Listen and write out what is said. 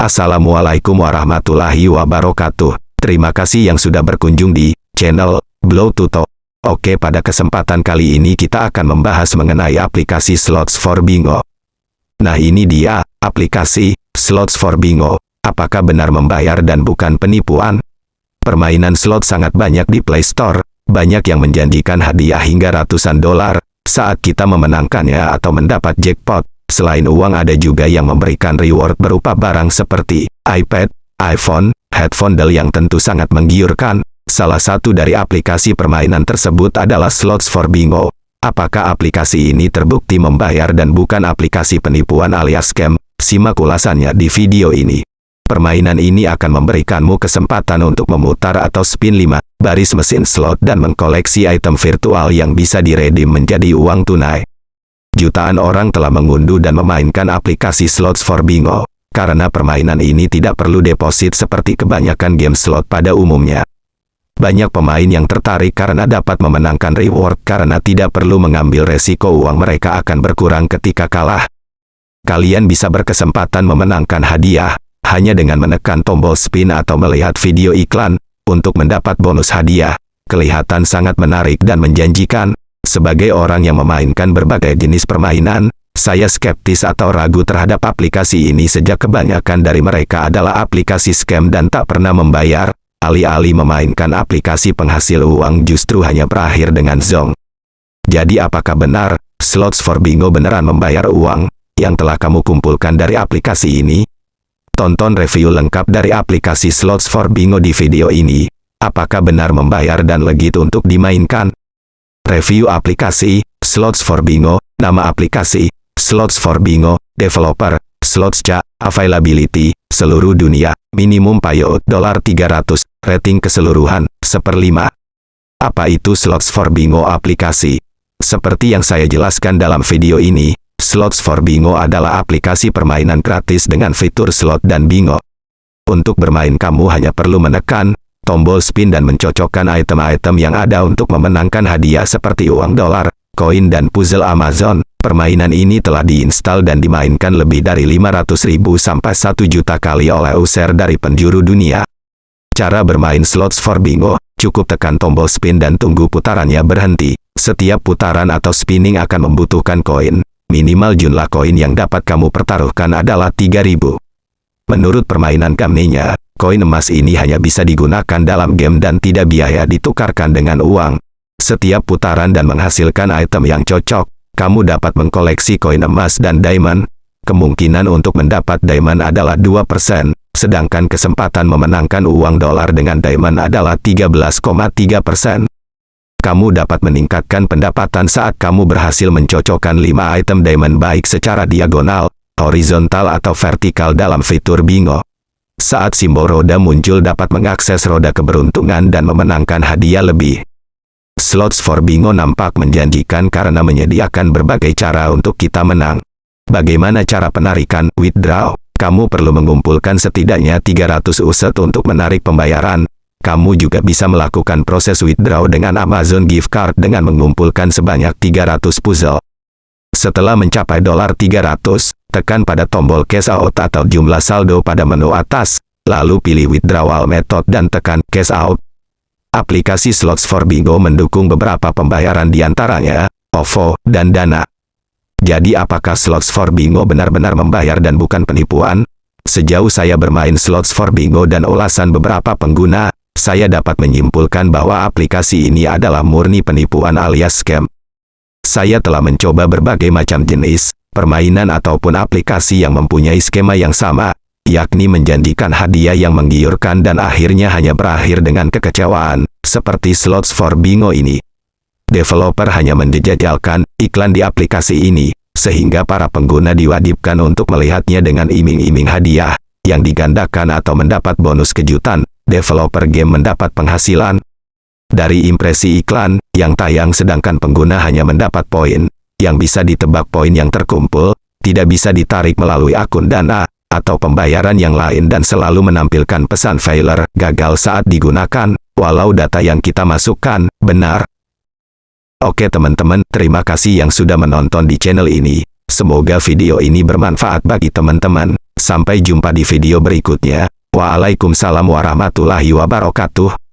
Assalamualaikum warahmatullahi wabarakatuh. Terima kasih yang sudah berkunjung di channel Blow Tuto. Oke, pada kesempatan kali ini kita akan membahas mengenai aplikasi Slots for Bingo. Nah, ini dia, aplikasi Slots for Bingo. Apakah benar membayar dan bukan penipuan? Permainan slot sangat banyak di Play Store, banyak yang menjanjikan hadiah hingga ratusan dolar saat kita memenangkannya atau mendapat jackpot. Selain uang, ada juga yang memberikan reward berupa barang seperti iPad, iPhone, headphone Dell yang tentu sangat menggiurkan. Salah satu dari aplikasi permainan tersebut adalah Slots for Bingo. Apakah aplikasi ini terbukti membayar dan bukan aplikasi penipuan alias scam? Simak ulasannya di video ini. Permainan ini akan memberikanmu kesempatan untuk memutar atau spin 5 baris mesin slot dan mengkoleksi item virtual yang bisa diredeem menjadi uang tunai. Jutaan orang telah mengunduh dan memainkan aplikasi Slots for Bingo, karena permainan ini tidak perlu deposit seperti kebanyakan game slot pada umumnya. Banyak pemain yang tertarik karena dapat memenangkan reward karena tidak perlu mengambil resiko uang mereka akan berkurang ketika kalah. Kalian bisa berkesempatan memenangkan hadiah hanya dengan menekan tombol spin atau melihat video iklan untuk mendapat bonus hadiah. Kelihatan sangat menarik dan menjanjikan. Sebagai orang yang memainkan berbagai jenis permainan, saya skeptis atau ragu terhadap aplikasi ini sejak kebanyakan dari mereka adalah aplikasi scam dan tak pernah membayar. Alih-alih memainkan aplikasi penghasil uang justru hanya berakhir dengan zonk. Jadi apakah benar, Slots for Bingo beneran membayar uang yang telah kamu kumpulkan dari aplikasi ini? Tonton review lengkap dari aplikasi Slots for Bingo di video ini. Apakah benar membayar dan legit untuk dimainkan? Review aplikasi Slots for Bingo. Nama aplikasi Slots for Bingo. Developer Slotscha. Availability seluruh dunia. Minimum payout $300. Rating keseluruhan 1/5. Apa itu Slots for Bingo aplikasi? Seperti yang saya jelaskan dalam video ini, Slots for Bingo adalah aplikasi permainan gratis dengan fitur slot dan bingo. Untuk bermain kamu hanya perlu menekan tombol spin dan mencocokkan item-item yang ada untuk memenangkan hadiah seperti uang dolar, koin dan puzzle Amazon. Permainan ini telah diinstal dan dimainkan lebih dari 500.000 sampai 1 juta kali oleh user dari penjuru dunia. Cara bermain Slots for Bingo, cukup tekan tombol spin dan tunggu putarannya berhenti. Setiap putaran atau spinning akan membutuhkan koin. Minimal jumlah koin yang dapat kamu pertaruhkan adalah 3.000. Menurut permainan gamenya, koin emas ini hanya bisa digunakan dalam game dan tidak biaya ditukarkan dengan uang. Setiap putaran dan menghasilkan item yang cocok, kamu dapat mengkoleksi koin emas dan diamond. Kemungkinan untuk mendapat diamond adalah 2%, sedangkan kesempatan memenangkan uang dolar dengan diamond adalah 13,3%. Kamu dapat meningkatkan pendapatan saat kamu berhasil mencocokkan 5 item diamond baik secara diagonal, horizontal atau vertikal dalam fitur bingo. Saat simbol roda muncul dapat mengakses roda keberuntungan dan memenangkan hadiah lebih. Slots for Bingo nampak menjanjikan karena menyediakan berbagai cara untuk kita menang. Bagaimana cara penarikan withdraw? Kamu perlu mengumpulkan setidaknya 300 USD untuk menarik pembayaran. Kamu juga bisa melakukan proses withdraw dengan Amazon gift card dengan mengumpulkan sebanyak 300 puzzle. Setelah mencapai $300, tekan pada tombol cash out atau jumlah saldo pada menu atas, lalu pilih withdrawal method dan tekan cash out. Aplikasi Slots for Bingo mendukung beberapa pembayaran diantaranya OVO dan Dana. Jadi apakah Slots for Bingo benar-benar membayar dan bukan penipuan? Sejauh saya bermain Slots for Bingo dan ulasan beberapa pengguna, saya dapat menyimpulkan bahwa aplikasi ini adalah murni penipuan alias scam. Saya telah mencoba berbagai macam jenis permainan ataupun aplikasi yang mempunyai skema yang sama, yakni menjanjikan hadiah yang menggiurkan dan akhirnya hanya berakhir dengan kekecewaan, seperti Slots for Bingo ini. Developer hanya menjejalkan iklan di aplikasi ini, sehingga para pengguna diwajibkan untuk melihatnya dengan iming-iming hadiah yang digandakan atau mendapat bonus kejutan. Developer game mendapat penghasilan dari impresi iklan yang tayang, sedangkan pengguna hanya mendapat poin yang bisa ditebak. Poin yang terkumpul tidak bisa ditarik melalui akun Dana atau pembayaran yang lain dan selalu menampilkan pesan failure, gagal saat digunakan, walau data yang kita masukkan benar. Oke teman-teman, terima kasih yang sudah menonton di channel ini. Semoga video ini bermanfaat bagi teman-teman. Sampai jumpa di video berikutnya. Waalaikumsalam warahmatullahi wabarakatuh.